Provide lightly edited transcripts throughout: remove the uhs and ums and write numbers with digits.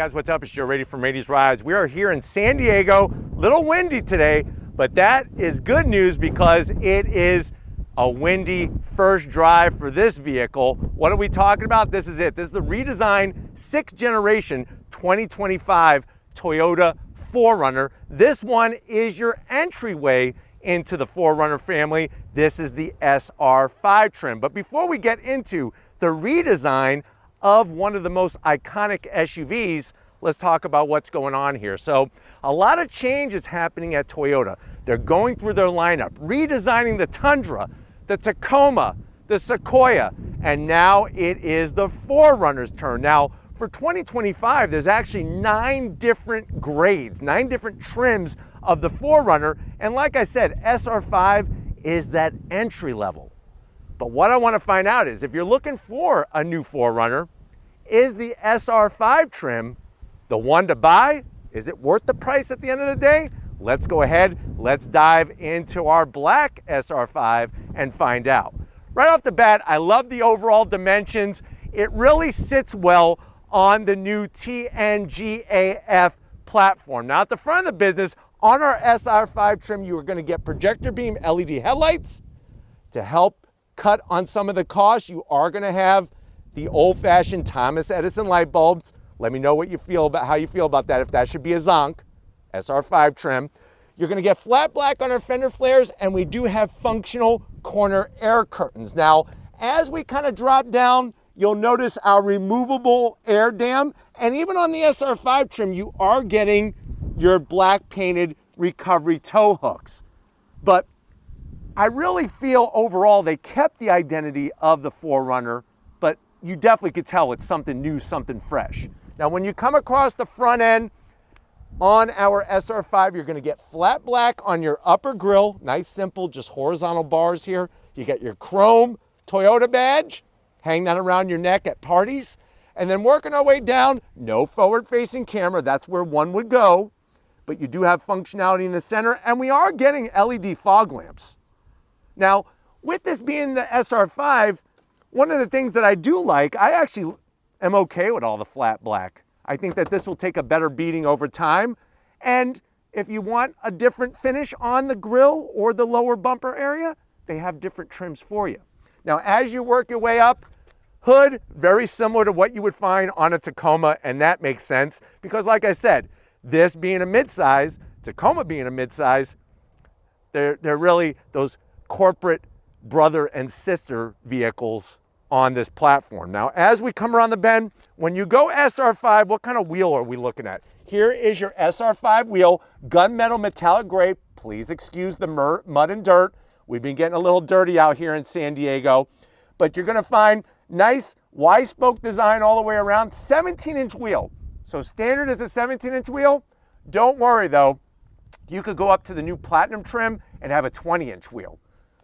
guys, what's up? It's Joe Rady from Rady's Rides. We are here in San Diego, little windy today, but that is good news because it is a windy first drive for this vehicle. What are we talking about? This is it. This is the redesigned 6th generation 2025 Toyota 4Runner. This one is your entryway into the 4Runner family. This is the SR5 trim. But before we get into the redesign of one of the most iconic SUVs, let's talk about what's going on here. So a lot of change is happening at Toyota. They're going through their lineup, redesigning the Tundra, the Tacoma, the Sequoia, and now it is the 4Runner's turn. Now, for 2025, there's actually 9 different grades, 9 different trims of the 4Runner. And like I said, SR5 is that entry level. But what I want to find out is if you're looking for a new 4Runner, is the SR5 trim the one to buy? Is it worth the price at the end of the day? Let's go ahead, let's dive into our black SR5 and find out. Right off the bat, I love the overall dimensions. It really sits well on the new TNGAF platform. Now at the front of the business, on our SR5 trim, you are going to get projector beam LED headlights to help cut on some of the costs. You are going to have the old-fashioned Thomas Edison light bulbs. Let me know what you feel about how you feel about that, if that should be a zonk. SR5 trim. You're going to get flat black on our fender flares, and we do have functional corner air curtains. Now, as we kind of drop down, you'll notice our removable air dam, and even on the SR5 trim, you are getting your black painted recovery tow hooks. But I really feel overall they kept the identity of the 4Runner, but you definitely could tell it's something new, something fresh. Now, when you come across the front end on our SR5, you're gonna get flat black on your upper grille, nice, simple, just horizontal bars here. You get your chrome Toyota badge, hang that around your neck at parties, and then working our way down, no forward-facing camera, that's where one would go, but you do have functionality in the center, and we are getting LED fog lamps. Now, with this being the SR5, one of the things that I do like, I actually am okay with all the flat black. I think that this will take a better beating over time. And if you want a different finish on the grille or the lower bumper area, they have different trims for you. Now, as you work your way up, hood, very similar to what you would find on a Tacoma, and that makes sense because like I said, this being a midsize, Tacoma being a midsize, they're really those corporate brother and sister vehicles on this platform. Now, as we come around the bend, when you go SR5, what kind of wheel are we looking at? Here is your SR5 wheel, gunmetal metallic gray. Please excuse the mud and dirt. We've been getting a little dirty out here in San Diego, but you're gonna find nice Y-spoke design all the way around, 17-inch wheel. So standard is a 17-inch wheel. Don't worry though, you could go up to the new platinum trim and have a 20-inch wheel.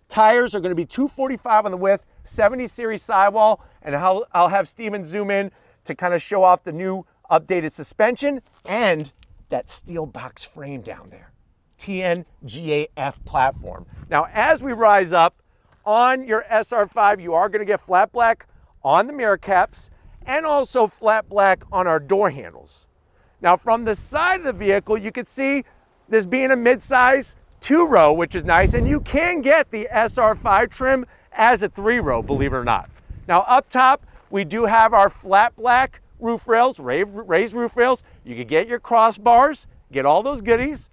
Tires are going to be 245 on the width, 70 series sidewall, and I'll have Steven zoom in to kind of show off the new updated suspension and that steel box frame down there. TNGAF platform. Now, as we rise up on your SR5, you are going to get flat black on the mirror caps and also flat black on our door handles. Now, from the side of the vehicle, you can see this being a midsize 2-row, which is nice, and you can get the SR5 trim as a 3-row, believe it or not. Now up top, we do have our flat black roof rails, raised roof rails. You can get your crossbars, get all those goodies.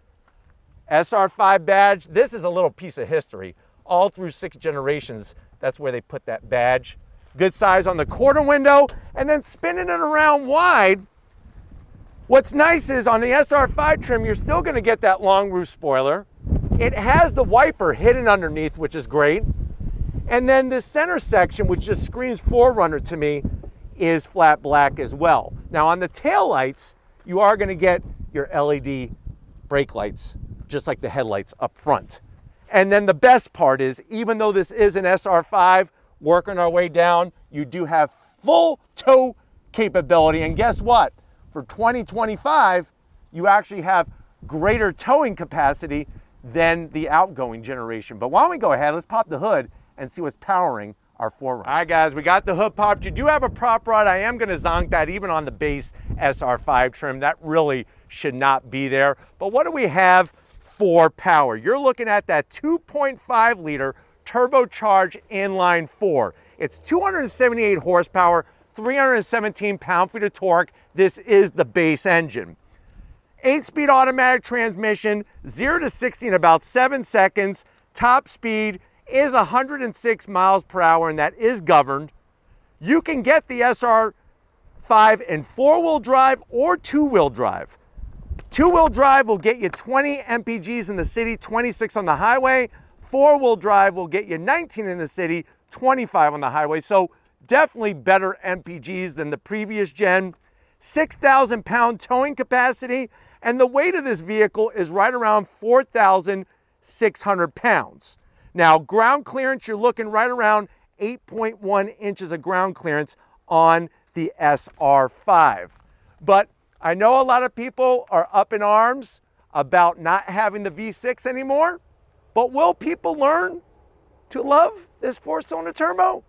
SR5 badge, this is a little piece of history. All through 6 generations, that's where they put that badge. Good size on the quarter window, and then spinning it around wide. What's nice is on the SR5 trim, you're still gonna get that long roof spoiler. It has the wiper hidden underneath, which is great. And then the center section, which just screams 4Runner to me, is flat black as well. Now on the tail lights, you are gonna get your LED brake lights, just like the headlights up front. And then the best part is, even though this is an SR5, working our way down, you do have full tow capability. And guess what? For 2025, you actually have greater towing capacity than the outgoing generation. But why don't we go ahead, let's pop the hood and see what's powering our 4Runner. All right, guys, we got the hood popped. You do have a prop rod. I am gonna zonk that even on the base SR5 trim. That really should not be there. But what do we have for power? You're looking at that 2.5 liter turbocharged inline 4. It's 278 horsepower, 317 pound-feet of torque. This is the base engine. 8-speed automatic transmission, 0 to 60 in about 7 seconds. Top speed is 106 miles per hour, and that is governed. You can get the SR5 in 4-wheel drive or 2-wheel drive. 2-wheel drive will get you 20 mpgs in the city, 26 on the highway. 4-wheel drive will get you 19 in the city, 25 on the highway. So definitely better mpgs than the previous gen. 6,000 pound towing capacity, and the weight of this vehicle is right around 4,600 pounds. Now, ground clearance, you're looking right around 8.1 inches of ground clearance on the SR5. But I know a lot of people are up in arms about not having the V6 anymore, but will people learn to love this 4-cylinder turbo?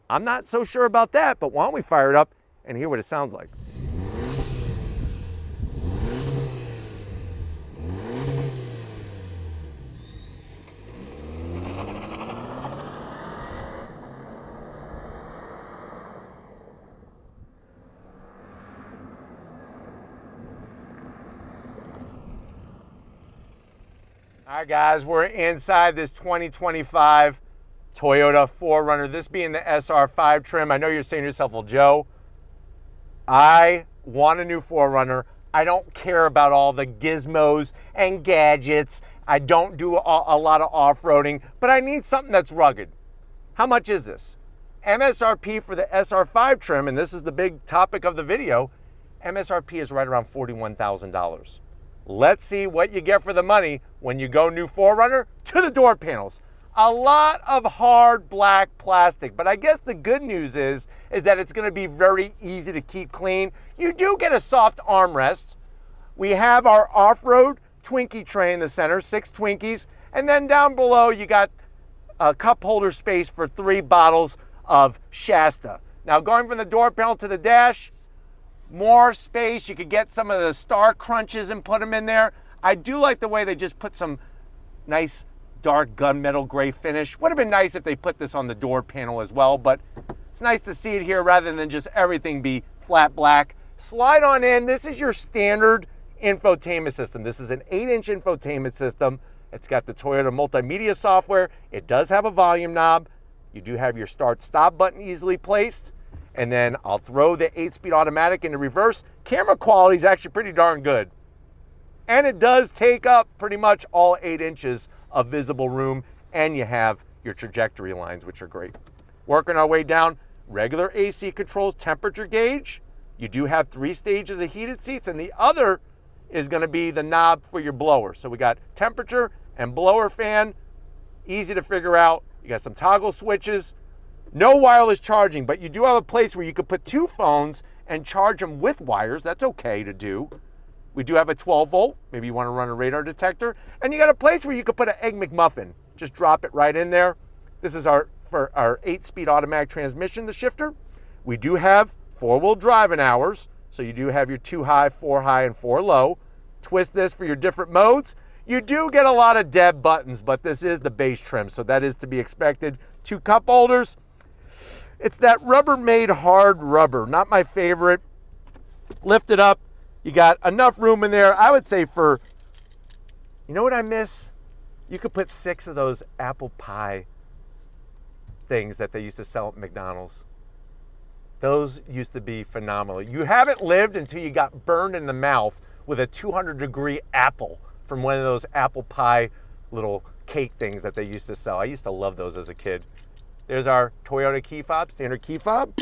I'm not so sure about that, but why don't we fire it up and hear what it sounds like. All right, guys, we're inside this 2025 Toyota 4Runner, this being the SR5 trim. I know you're saying to yourself, well, Joe, I want a new 4Runner. I don't care about all the gizmos and gadgets. I don't do a lot of off-roading, but I need something that's rugged. How much is this? MSRP for the SR5 trim, and this is the big topic of the video, MSRP is right around $41,000. Let's see what you get for the money when you go new 4Runner to the door panels. A lot of hard black plastic, but I guess the good news is that it's gonna be very easy to keep clean. You do get a soft armrest. We have our off-road Twinkie tray in the center, 6 Twinkies, and then down below you got a cup holder space for 3 bottles of Shasta. Now going from the door panel to the dash, more space. You could get some of the star crunches and put them in there. I do like the way they just put some nice dark gunmetal gray finish. Would have been nice if they put this on the door panel as well, but it's nice to see it here rather than just everything be flat black. Slide on in. This is your standard infotainment system. This is an 8-inch infotainment system. It's got the Toyota multimedia software. It does have a volume knob. You do have your start-stop button easily placed. And then I'll throw the 8-speed automatic into reverse. Camera quality is actually pretty darn good. And it does take up pretty much all 8 inches of visible room, and you have your trajectory lines, which are great. Working our way down, regular AC controls, temperature gauge. You do have 3 stages of heated seats, and the other is gonna be the knob for your blower. So we got temperature and blower fan, easy to figure out. You got some toggle switches. No wireless charging, but you do have a place where you could put 2 phones and charge them with wires. That's okay to do. We do have a 12 volt. Maybe you want to run a radar detector. And you got a place where you could put an Egg McMuffin. Just drop it right in there. This is for our 8-speed automatic transmission, the shifter. We do have 4-wheel driving hours. So you do have your 2 high, 4 high, and 4 low. Twist this for your different modes. You do get a lot of dead buttons, but this is the base trim, so that is to be expected. 2 cup holders. It's that Rubbermaid hard rubber, not my favorite. Lift it up. You got enough room in there. I would say for, you know what I miss? You could put 6 of those apple pie things that they used to sell at McDonald's. Those used to be phenomenal. You haven't lived until you got burned in the mouth with a 200-degree apple from one of those apple pie little cake things that they used to sell. I used to love those as a kid. There's our Toyota key fob, standard key fob.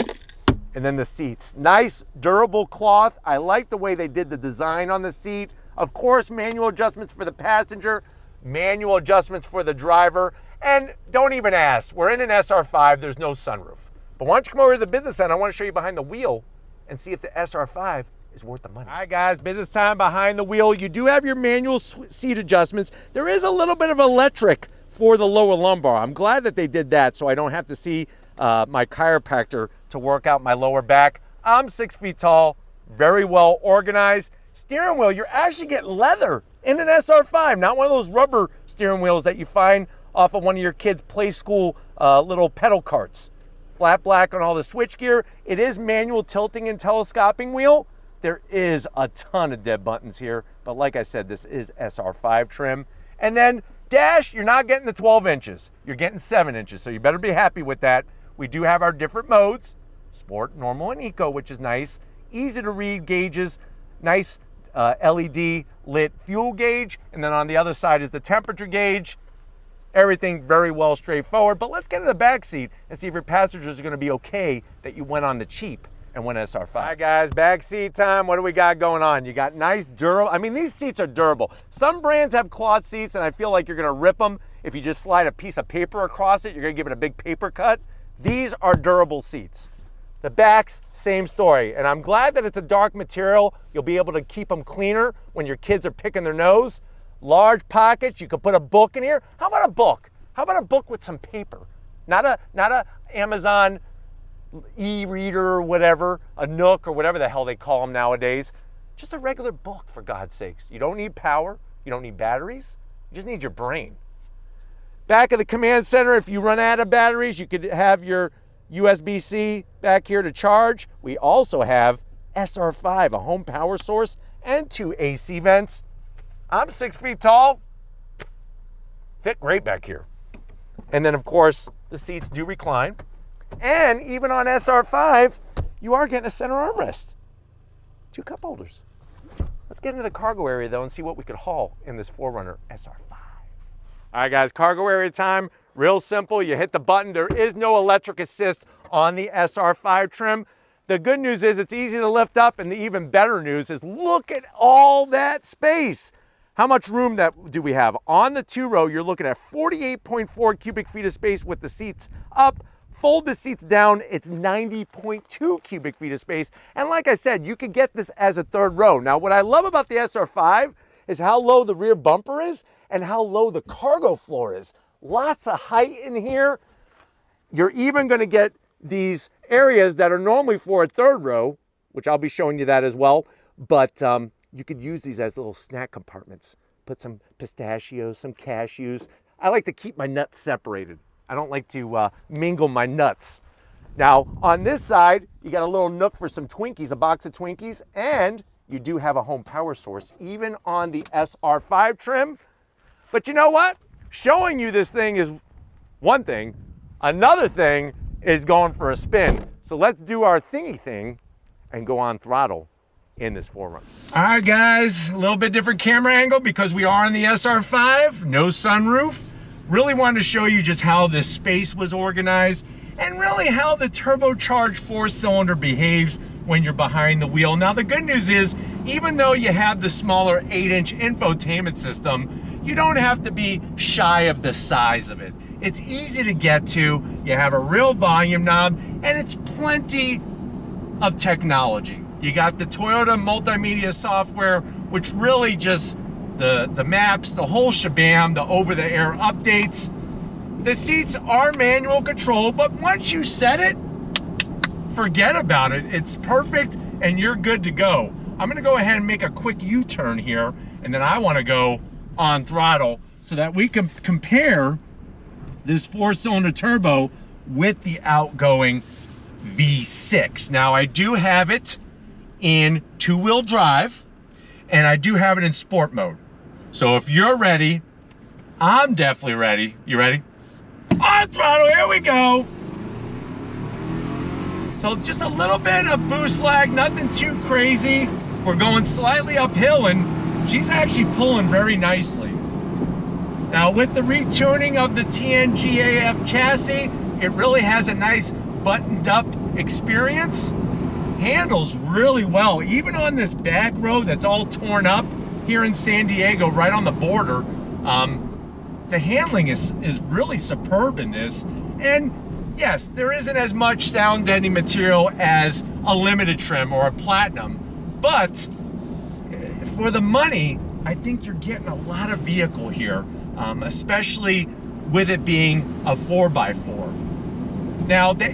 And then the seats. Nice, durable cloth. I like the way they did the design on the seat. Of course, manual adjustments for the passenger, manual adjustments for the driver. And don't even ask, we're in an SR5, there's no sunroof. But why don't you come over to the business end? I want to show you behind the wheel and see if the SR5 is worth the money. All right, guys, business time behind the wheel. You do have your manual seat adjustments. There is a little bit of electric for the lower lumbar. I'm glad that they did that so I don't have to see my chiropractor to work out my lower back. I'm 6 feet tall, very well organized. Steering wheel, you're actually getting leather in an SR5, not one of those rubber steering wheels that you find off of one of your kids' play school little pedal carts. Flat black on all the switch gear. It is manual tilting and telescoping wheel. There is a ton of dead buttons here, but like I said, this is SR5 trim. And then dash, you're not getting the 12 inches. You're getting 7 inches, so you better be happy with that. We do have our different modes, sport, normal, and eco, which is nice. Easy to read gauges, nice LED lit fuel gauge. And then on the other side is the temperature gauge. Everything very well straightforward, but let's get in the back seat and see if your passengers are gonna be okay that you went on the cheap and went SR5. All right guys, back seat time. What do we got going on? You got nice durable, I mean, these seats are durable. Some brands have cloth seats and I feel like you're gonna rip them. If you just slide a piece of paper across it, you're gonna give it a big paper cut. These are durable seats. The backs, same story. And I'm glad that it's a dark material. You'll be able to keep them cleaner when your kids are picking their nose. Large pockets, you could put a book in here. How about a book? How about a book with some paper? Not a Amazon e-reader or whatever, a Nook or whatever the hell they call them nowadays. Just a regular book, for God's sakes. You don't need power, you don't need batteries, you just need your brain. Back of the command center, if you run out of batteries, you could have your USB-C back here to charge. We also have SR5, a home power source, and 2 AC vents. I'm 6 feet tall, fit great back here. And then of course, the seats do recline. And even on SR5, you are getting a center armrest. 2 cup holders. Let's get into the cargo area though and see what we could haul in this 4Runner SR5. All right guys, cargo area time, real simple. You hit the button, there is no electric assist on the SR5 trim. The good news is it's easy to lift up, and the even better news is look at all that space. How much room do we have? On the 2-row, you're looking at 48.4 cubic feet of space with the seats up. Fold the seats down, it's 90.2 cubic feet of space. And like I said, you could get this as a 3rd row. Now, what I love about the SR5 is how low the rear bumper is and how low the cargo floor is. Lots of height in here. You're even gonna get these areas that are normally for a 3rd row, which I'll be showing you that as well, but you could use these as little snack compartments. Put some pistachios, some cashews. I like to keep my nuts separated. I don't like to mingle my nuts. Now, on this side, you got a little nook for some Twinkies, a box of Twinkies, and you do have a home power source, even on the SR5 trim. But you know what? Showing you this thing is one thing. Another thing is going for a spin. So let's do our thingy thing and go on throttle in this 4Runner. All right guys, a little bit different camera angle because we are in the SR5, no sunroof. Really wanted to show you just how this space was organized and really how the turbocharged 4-cylinder behaves when you're behind the wheel. Now the good news is, even though you have the smaller 8-inch infotainment system, you don't have to be shy of the size of it. It's easy to get to, you have a real volume knob, and it's plenty of technology. You got the Toyota multimedia software, which really just the maps, the whole shabam, the over-the-air updates. The seats are manual control, but once you set it, forget about it. It's perfect and you're good to go. I'm gonna go ahead and make a quick U-turn here, and then I wanna go on throttle so that we can compare this 4-cylinder turbo with the outgoing V6. Now I do have it in 2-wheel drive, and I do have it in sport mode. So if you're ready, I'm definitely ready. You ready? On throttle, here we go. So just a little bit of boost lag, nothing too crazy. We're going slightly uphill and she's actually pulling very nicely. Now with the retuning of the TNGAF chassis, it really has a nice buttoned up experience. Handles really well, even on this back road that's all torn up here in San Diego, right on the border. The handling is really superb in this. And yes, there isn't as much sound deadening material as a limited trim or a platinum, but for the money, I think you're getting a lot of vehicle here, especially with it being a 4x4. Now, the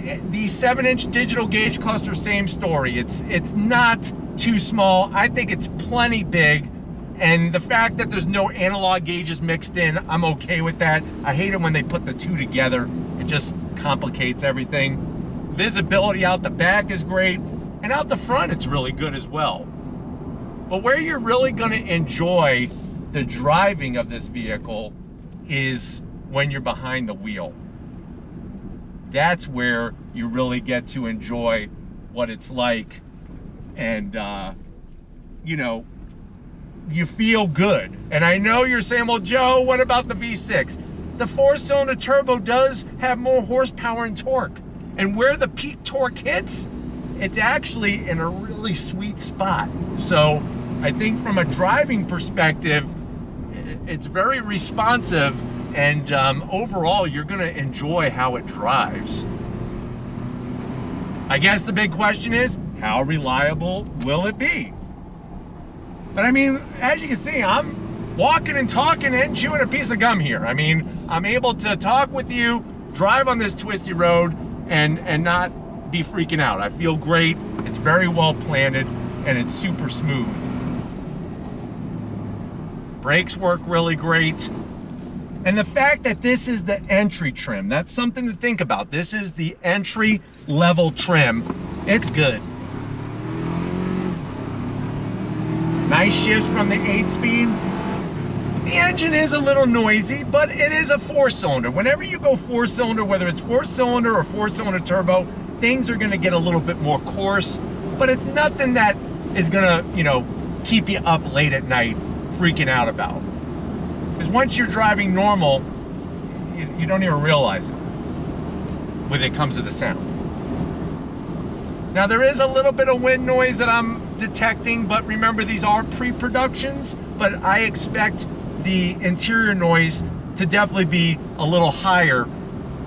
7-inch digital gauge cluster, same story. It's not too small. I think it's plenty big. And the fact that there's no analog gauges mixed in, I'm okay with that. I hate it when they put the two together. It just complicates everything. Visibility out the back is great, and out the front it's really good as well. But where you're really gonna enjoy the driving of this vehicle is when you're behind the wheel. That's where you really get to enjoy what it's like, and you know, you feel good. And I know you're saying, well, Joe, what about the V6? The 4-cylinder turbo does have more horsepower and torque. And where the peak torque hits, it's actually in a really sweet spot. So I think from a driving perspective, it's very responsive, and overall, you're gonna enjoy how it drives. I guess the big question is, how reliable will it be? But I mean, as you can see, I'm walking and talking and chewing a piece of gum here. I mean, I'm able to talk with you, drive on this twisty road, and not be freaking out. I feel great. It's very well planted, and it's super smooth. Brakes work really great. And the fact that this is the entry trim, that's something to think about. This is the entry level trim. It's good. Nice shifts from the 8-speed. The engine is a little noisy, but it is a 4-cylinder. Whenever you go 4-cylinder, whether it's 4-cylinder or 4-cylinder turbo, things are gonna get a little bit more coarse, but it's nothing that is gonna, you know, keep you up late at night freaking out about. Because once you're driving normal, you don't even realize it when it comes to the sound. Now, there is a little bit of wind noise that I'm detecting, but remember, these are pre-productions, but I expect the interior noise to definitely be a little higher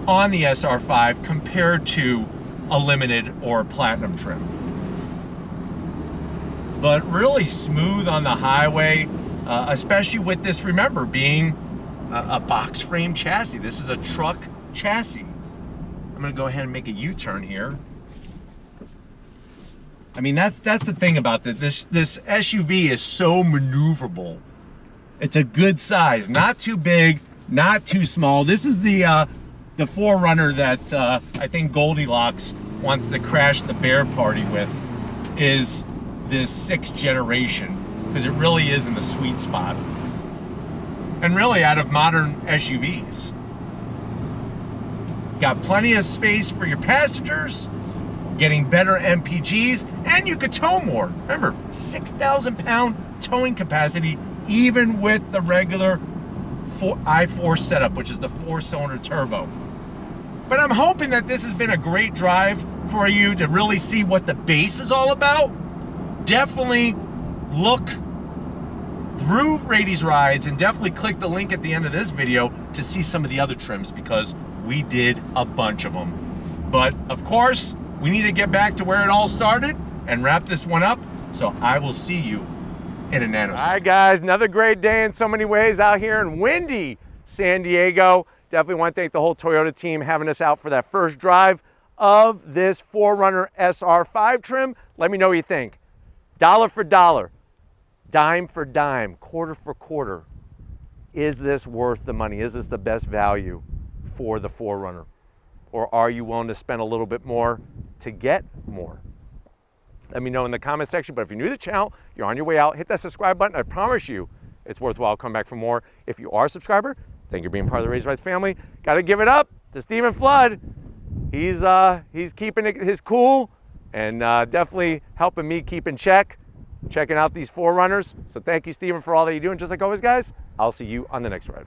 on the SR5 compared to a limited or platinum trim. But really smooth on the highway, especially with this, remember, being a box frame chassis. This is a truck chassis. I'm gonna go ahead and make a U-turn here. I mean, that's the thing about this SUV is so maneuverable. It's a good size, not too big, not too small. This is the 4Runner that I think Goldilocks wants to crash the bear party with, is this 6th generation, because it really is in the sweet spot. And really, out of modern SUVs. Got plenty of space for your passengers, getting better MPGs, and you could tow more. Remember, 6,000 pound towing capacity, even with the regular i4 setup, which is the 4-cylinder turbo. But I'm hoping that this has been a great drive for you to really see what the base is all about. Definitely look through Rady's Rides, and definitely click the link at the end of this video to see some of the other trims, because we did a bunch of them. But of course, we need to get back to where it all started and wrap this one up. So I will see you in a nanosecond. All right, guys, another great day in so many ways out here in windy San Diego. Definitely want to thank the whole Toyota team having us out for that first drive of this 4Runner SR5 trim. Let me know what you think. Dollar for dollar, dime for dime, quarter for quarter. Is this worth the money? Is this the best value for the 4Runner? Or are you willing to spend a little bit more to get more? Let me know in the comment section. But if you're new to the channel, you're on your way out, hit that subscribe button. I promise you it's worthwhile. Come back for more. If you are a subscriber, thank you for being part of the Rady's Rides family. Got to give it up to Stephen Flood. He's keeping his cool, and definitely helping me keep in check, checking out these 4Runners. So thank you, Stephen, for all that you do. And just like always, guys, I'll see you on the next ride.